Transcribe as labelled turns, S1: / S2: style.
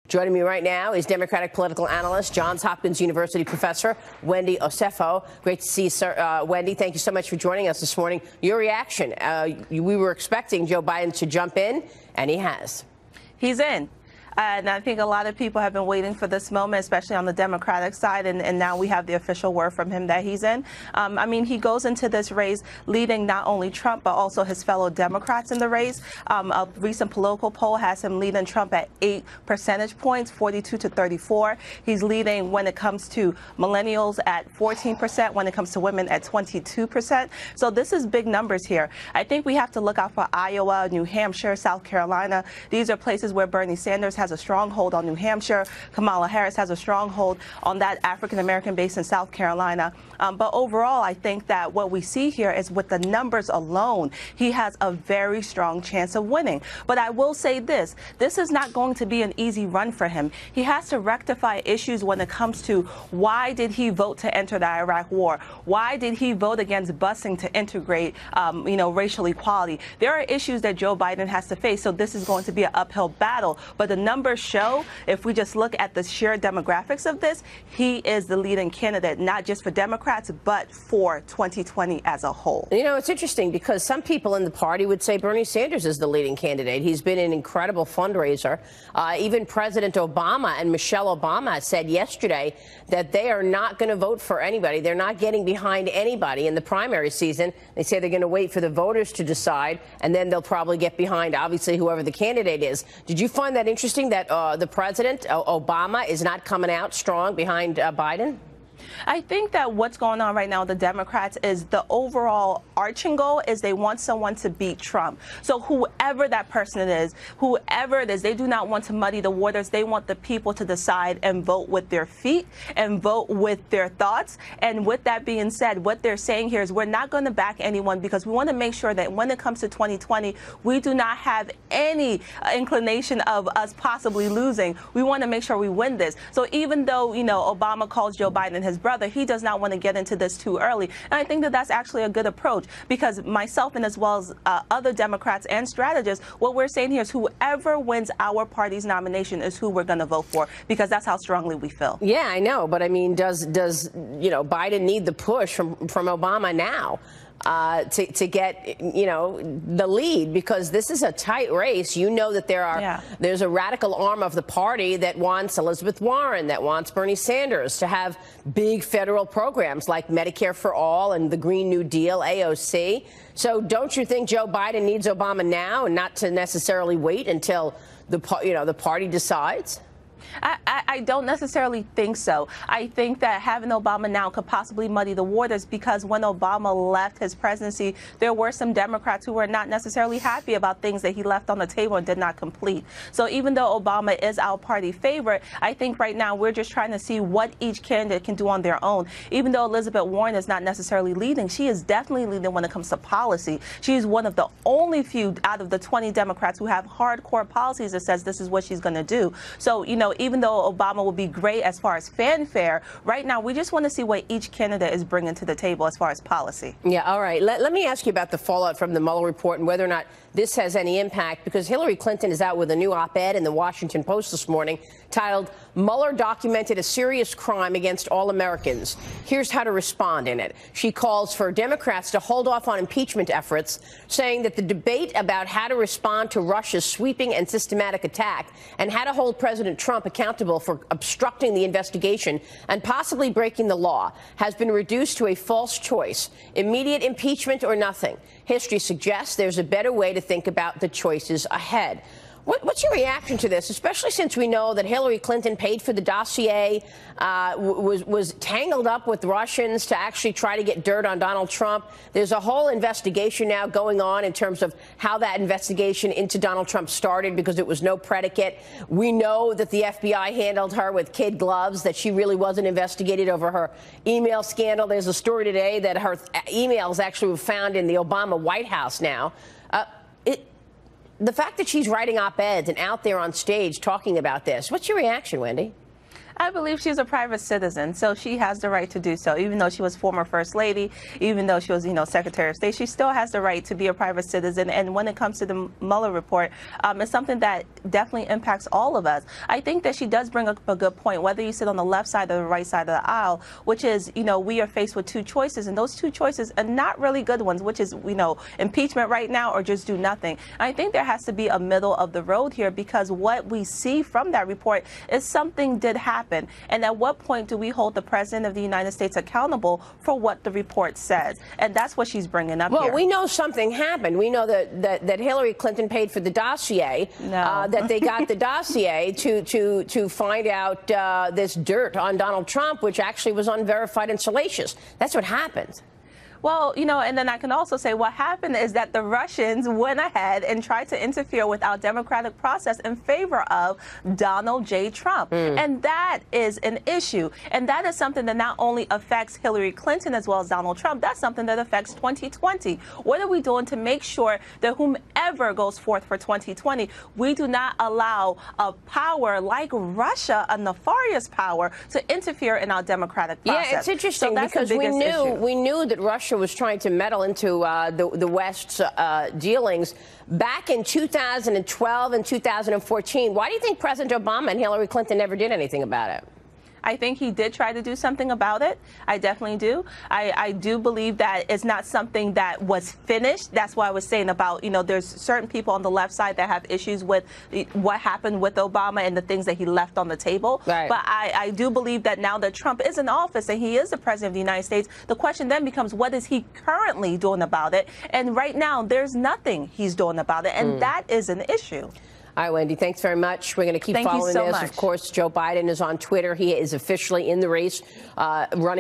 S1: Joining me right now is Democratic political analyst, Johns Hopkins University professor, Wendy Osefo. Great to see you, sir. Wendy, thank you so much for joining us this morning. Your reaction, we were expecting Joe Biden to jump in, and he has.
S2: He's in. And I think a lot of people have been waiting for this moment, especially on the Democratic side, and now we have the official word from him that he's in. I mean, he goes into this race leading not only Trump, but also his fellow Democrats in the race. A recent political poll has him leading Trump at 8 percentage points, 42 to 34. He's leading when it comes to millennials at 14%, when it comes to women at 22%. So this is big numbers here. I think we have to look out for Iowa, New Hampshire, South Carolina. These are places where Bernie Sanders has a stronghold on New Hampshire. Kamala Harris has a stronghold on that African-American base in South Carolina. But overall, I think that what we see here is with the numbers alone, he has a very strong chance of winning. But I will say this is not going to be an easy run for him. He has to rectify issues when it comes to why did he vote to enter the Iraq war? Why did he vote against busing to integrate, racial equality? There are issues that Joe Biden has to face, so this is going to be an uphill battle. But the numbers show, if we just look at the sheer demographics of this, he is the leading candidate, not just for Democrats, but for 2020 as a whole.
S1: You know, it's interesting because some people in the party would say Bernie Sanders is the leading candidate. He's been an incredible fundraiser. Even President Obama and Michelle Obama said yesterday that they are not going to vote for anybody. They're not getting behind anybody in the primary season. They say they're going to wait for the voters to decide, and then they'll probably get behind, obviously, whoever the candidate is. Did you find that interesting that the president, Obama, is not coming out strong behind Biden?
S2: I think that what's going on right now with the Democrats is the overall arching goal is they want someone to beat Trump. So whoever that person is, whoever it is, they do not want to muddy the waters. They want the people to decide and vote with their feet and vote with their thoughts. And with that being said, what they're saying here is we're not going to back anyone because we want to make sure that when it comes to 2020, we do not have any inclination of us possibly losing. We want to make sure we win this. So even though, Obama calls Joe Biden his brother, he does not want to get into this too early. And I think that that's actually a good approach because myself and as well as other Democrats and strategists, what we're saying here is whoever wins our party's nomination is who we're going to vote for because that's how strongly we feel.
S1: Yeah, I know. But I mean, does Biden need the push from Obama now? To get, the lead, because this is a tight race. You know that there's a radical arm of the party that wants Elizabeth Warren, that wants Bernie Sanders to have big federal programs like Medicare for All and the Green New Deal, AOC. So don't you think Joe Biden needs Obama now and not to necessarily wait until the party decides?
S2: I don't necessarily think so. I think that having Obama now could possibly muddy the waters because when Obama left his presidency, there were some Democrats who were not necessarily happy about things that he left on the table and did not complete. So even though Obama is our party favorite, I think right now we're just trying to see what each candidate can do on their own. Even though Elizabeth Warren is not necessarily leading, she is definitely leading when it comes to policy. She's one of the only few out of the 20 Democrats who have hardcore policies that says this is what she's going to do. So, even though Obama will be great as far as fanfare, right now we just want to see what each candidate is bringing to the table as far as policy.
S1: Yeah, all right. Let me ask you about the fallout from the Mueller report and whether or not this has any impact, because Hillary Clinton is out with a new op-ed in the Washington Post this morning titled, "Mueller Documented a Serious Crime Against All Americans. Here's how to respond" in it. She calls for Democrats to hold off on impeachment efforts, saying that the debate about how to respond to Russia's sweeping and systematic attack and how to hold President Trump accountable for obstructing the investigation and possibly breaking the law has been reduced to a false choice: immediate impeachment or nothing. History suggests there's a better way to think about the choices ahead. What's your reaction to this, especially since we know that Hillary Clinton paid for the dossier, was tangled up with Russians to actually try to get dirt on Donald Trump? There's a whole investigation now going on in terms of how that investigation into Donald Trump started because there was no predicate. We know that the FBI handled her with kid gloves, that she really wasn't investigated over her email scandal. There's a story today that her emails actually were found in the Obama White House now. The fact that she's writing op-eds and out there on stage talking about this, what's your reaction, Wendy?
S2: I believe she's a private citizen, so she has the right to do so. Even though she was former First Lady, even though she was, Secretary of State, she still has the right to be a private citizen. And when it comes to the Mueller report, it's something that definitely impacts all of us. I think that she does bring up a good point, whether you sit on the left side or the right side of the aisle, which is, we are faced with two choices, and those two choices are not really good ones, which is, impeachment right now or just do nothing. I think there has to be a middle of the road here, because what we see from that report is something did happen. And at what point do we hold the President of the United States accountable for what the report says? And that's what she's bringing up here.
S1: Well, we know something happened. We know that Hillary Clinton paid for the dossier, that they got the dossier to find out this dirt on Donald Trump, which actually was unverified and salacious. That's what happened.
S2: Well, and then I can also say what happened is that the Russians went ahead and tried to interfere with our democratic process in favor of Donald J. Trump. And that is an issue. And that is something that not only affects Hillary Clinton as well as Donald Trump, that's something that affects 2020. What are we doing to make sure that whomever goes forth for 2020, we do not allow a power like Russia, a nefarious power, to interfere in our democratic process?
S1: Yeah, it's interesting because we knew that Russia was trying to meddle into the West's dealings back in 2012 and 2014. Why do you think President Obama and Hillary Clinton never did anything about it?
S2: I think he did try to do something about it. I definitely do. I do believe that it's not something that was finished. That's why I was saying about, there's certain people on the left side that have issues with what happened with Obama and the things that he left on the table.
S1: Right.
S2: But I do believe that now that Trump is in office and he is the President of the United States, the question then becomes, what is he currently doing about it? And right now, there's nothing he's doing about it. And that is an issue.
S1: All right, Wendy, thanks very much. We're going to keep following this. Of course, Joe Biden is on Twitter. He is officially in the race, running.